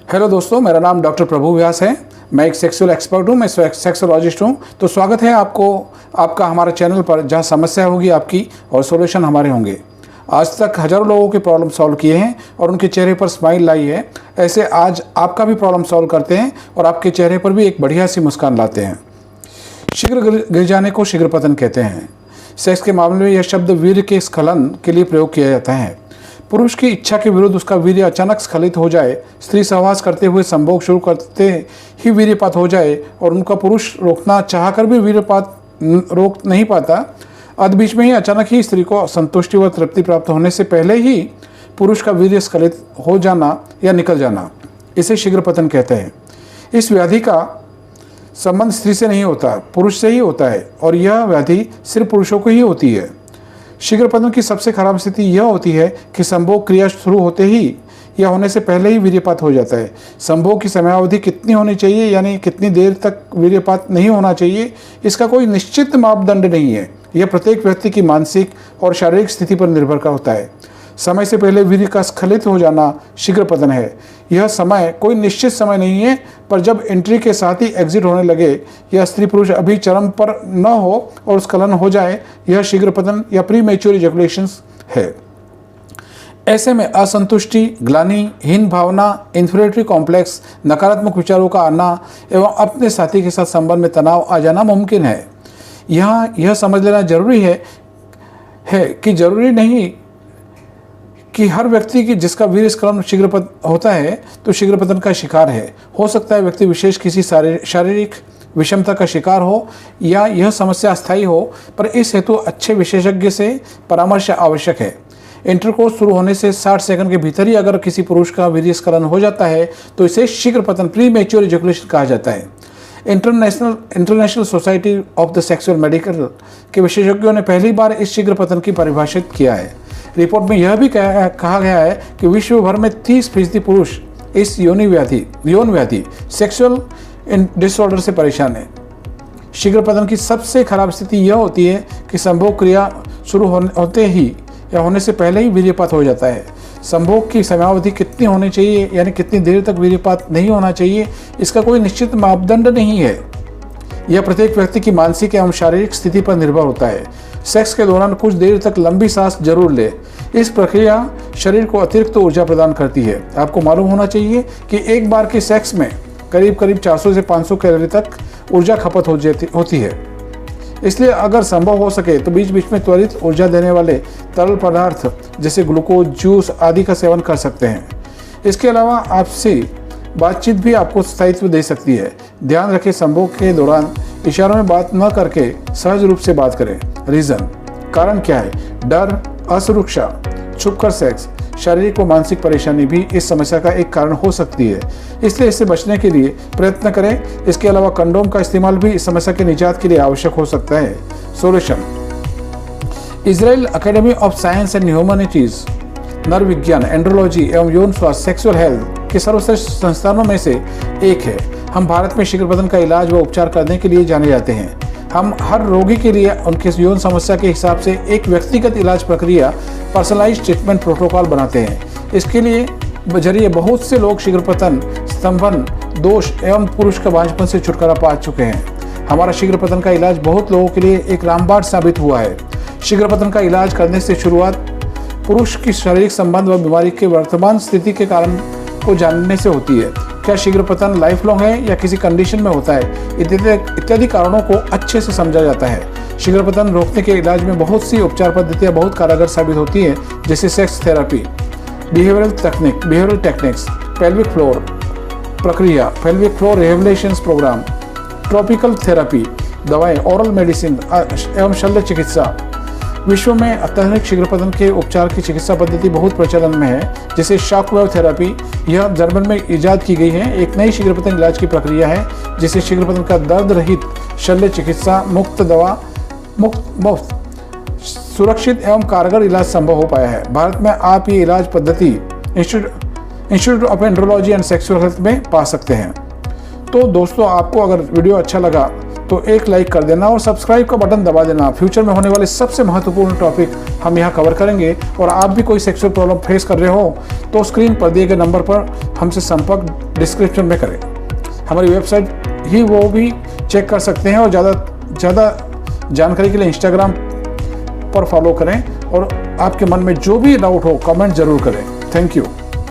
Hello दोस्तों, मेरा नाम डॉक्टर प्रभु व्यास है। मैं एक सेक्सुअल एक्सपर्ट हूँ, मैं सेक्सोलॉजिस्ट हूँ। तो स्वागत है आपका हमारे चैनल पर, जहाँ समस्या होगी आपकी और सॉल्यूशन हमारे होंगे। आज तक हज़ारों लोगों के प्रॉब्लम सॉल्व किए हैं और उनके चेहरे पर स्माइल लाई है। ऐसे आज आपका भी प्रॉब्लम सॉल्व करते हैं और आपके चेहरे पर भी एक बढ़िया सी मुस्कान लाते हैं। शीघ्र गिर जाने को शीघ्र पतन कहते हैं। सेक्स के मामले में यह शब्द वीर्य के स्खलन के लिए प्रयोग किया जाता है। पुरुष की इच्छा के विरुद्ध उसका वीर्य अचानक स्खलित हो जाए, स्त्री सहवास करते हुए संभोग शुरू करते ही वीर्यपात हो जाए और उनका पुरुष रोकना चाहकर भी वीर्यपात रोक नहीं पाता, अध बीच में ही अचानक ही स्त्री को संतुष्टि व तृप्ति प्राप्त होने से पहले ही पुरुष का वीर्य स्खलित हो जाना या निकल जाना, इसे शीघ्र पतन कहते हैं। इस व्याधि का संबंध स्त्री से नहीं होता, पुरुष से ही होता है और यह व्याधि सिर्फ पुरुषों को ही होती है। शीघ्र पतन की सबसे खराब स्थिति यह होती है कि संभोग क्रिया शुरू होते ही या होने से पहले ही वीर्यपात हो जाता है। संभोग की समयावधि कितनी होनी चाहिए, यानी कितनी देर तक वीर्यपात नहीं होना चाहिए, इसका कोई निश्चित मापदंड नहीं है। यह प्रत्येक व्यक्ति की मानसिक और शारीरिक स्थिति पर निर्भर का होता है। समय से पहले वीर्य का स्खलित हो जाना शीघ्र पतन है। यह समय कोई निश्चित समय नहीं है, पर जब एंट्री के साथ ही एग्जिट होने लगे या स्त्री पुरुष अभी चरम पर न हो और स्खलन हो जाए, यह शीघ्र पतन या प्री मैच्योर इजैकुलेशन है। ऐसे में असंतुष्टि, ग्लानि, हीन भावना, इन्फीरियरिटी कॉम्प्लेक्स, नकारात्मक विचारों का आना एवं अपने साथी के साथ संबंध में तनाव आ जाना मुमकिन है। यहाँ यह समझ लेना जरूरी है कि जरूरी नहीं कि हर व्यक्ति की जिसका वीर्य स्खलन शीघ्रपतन होता है तो शीघ्रपतन का शिकार है। हो सकता है व्यक्ति विशेष किसी शारीरिक विषमता का शिकार हो या यह समस्या अस्थायी हो, पर इस हेतु अच्छे विशेषज्ञ से परामर्श आवश्यक है। इंटरकोर्स शुरू होने से 60 सेकंड के भीतर ही अगर किसी पुरुष का वीर्य स्खलन हो जाता है तो इसे शीघ्र पतन, प्री मैच्योर इजैकुलेशन कहा जाता है। International society of the sexual medical के विशेषज्ञों ने पहली बार इस शीघ्र पतन की परिभाषित किया है। रिपोर्ट में यह भी कहा गया है कि विश्व भर में 30% पुरुष इस यौन व्याधि सेक्सुअल डिसऑर्डर से परेशान है। शीघ्र पतन की सबसे खराब स्थिति यह होती है कि संभोग क्रिया शुरू होते ही या होने से पहले ही वीर्यपात हो जाता है। संभोग की समयावधि कितनी होनी चाहिए, यानी कितनी देर तक वीर्यपात नहीं होना चाहिए, इसका कोई निश्चित मापदंड नहीं है। यह प्रत्येक व्यक्ति की मानसिक एवं शारीरिक स्थिति पर निर्भर होता है। सेक्स के दौरान कुछ देर तक लंबी सांस जरूर ले। इस प्रक्रिया शरीर को अतिरिक्त ऊर्जा प्रदान करती है। आपको मालूम होना चाहिए कि एक बार के सेक्स में करीब 400 से 500 कैलोरी तक ऊर्जा खपत होती है। इसलिए अगर संभव हो सके तो बीच बीच में त्वरित ऊर्जा देने वाले तरल पदार्थ जैसे ग्लूकोज, जूस आदि का सेवन कर सकते हैं। इसके अलावा आपसी बातचीत भी आपको स्थायित्व दे सकती है। ध्यान रखें, संभोग के दौरान इशारों में बात न करके सहज रूप से बात करें। रीजन, कारण क्या है? डर, असुरक्षा, छुपकर सेक्स, शारीरिक व मानसिक परेशानी भी इस समस्या का एक कारण हो सकती है। इसलिए इससे बचने के लिए प्रयत्न करें। इसके अलावा कंडोम का इस्तेमाल भी इस समस्या के निजात के लिए आवश्यक हो सकता है। Solution, Israel academy of science and humanities नर विज्ञान, एंड्रोलॉजी एवं यौन स्वास्थ्य सेक्सुअल हेल्थ के सर्वश्रेष्ठ संस्थानों में से एक है। हम भारत में शीघ्र पतन का इलाज व उपचार करने के लिए जाने जाते हैं। हम हर रोगी के लिए उनके यौन समस्या के हिसाब से एक व्यक्तिगत इलाज प्रक्रिया, पर्सनलाइज्ड ट्रीटमेंट प्रोटोकॉल बनाते हैं। इसके लिए जरिए बहुत से लोग शीघ्र पतन, स्तंभन दोष एवं पुरुष का बांझपन से छुटकारा पा चुके हैं। हमारा शीघ्र पतन का इलाज बहुत लोगों के लिए एक रामबाण साबित हुआ है। शीघ्र पतन का इलाज करने से शुरुआत पुरुष की शारीरिक संबंध व बीमारी के वर्तमान स्थिति के कारण को जानने से होती है। क्या शीघ्र पतन लाइफ लॉन्ग है या किसी कंडीशन में होता है, इत्यादि कारणों को अच्छे से समझा जाता है। शीघ्र पतन रोकने के इलाज में बहुत सी उपचार पद्धतियां बहुत कारगर साबित होती हैं, जैसे sex therapy, behavioural techniques, pelvic floor प्रक्रिया, pelvic floor rehabilitation program, tropical therapy, दवाएं, ओरल मेडिसिन एवं शल्य चिकित्सा। विश्व में अत्याधुनिक शीघ्र पतन के उपचार की चिकित्सा पद्धति बहुत प्रचलन में है, जैसे शॉक वेव थेरेपी। यह जर्मन में इजाद की गई है। एक नई शीघ्र पतन इलाज की प्रक्रिया है जिसे शीघ्र पतन का दर्द रहित शल्य चिकित्सा, मुफ्त, सुरक्षित एवं कारगर इलाज संभव हो पाया है। भारत में आप ये इलाज पद्धति institute of andrology and sexual health में पा सकते हैं। तो दोस्तों, आपको अगर वीडियो अच्छा लगा तो एक लाइक कर देना और सब्सक्राइब का बटन दबा देना। फ्यूचर में होने वाले सबसे महत्वपूर्ण टॉपिक हम यहाँ कवर करेंगे। और आप भी कोई सेक्सुअल प्रॉब्लम फेस कर रहे हो तो स्क्रीन पर दिए गए नंबर पर हमसे संपर्क डिस्क्रिप्शन में करें। हमारी वेबसाइट ही वो भी चेक कर सकते हैं और ज़्यादा जानकारी के लिए इंस्टाग्राम पर फॉलो करें। और आपके मन में जो भी डाउट हो कमेंट ज़रूर करें। Thank you.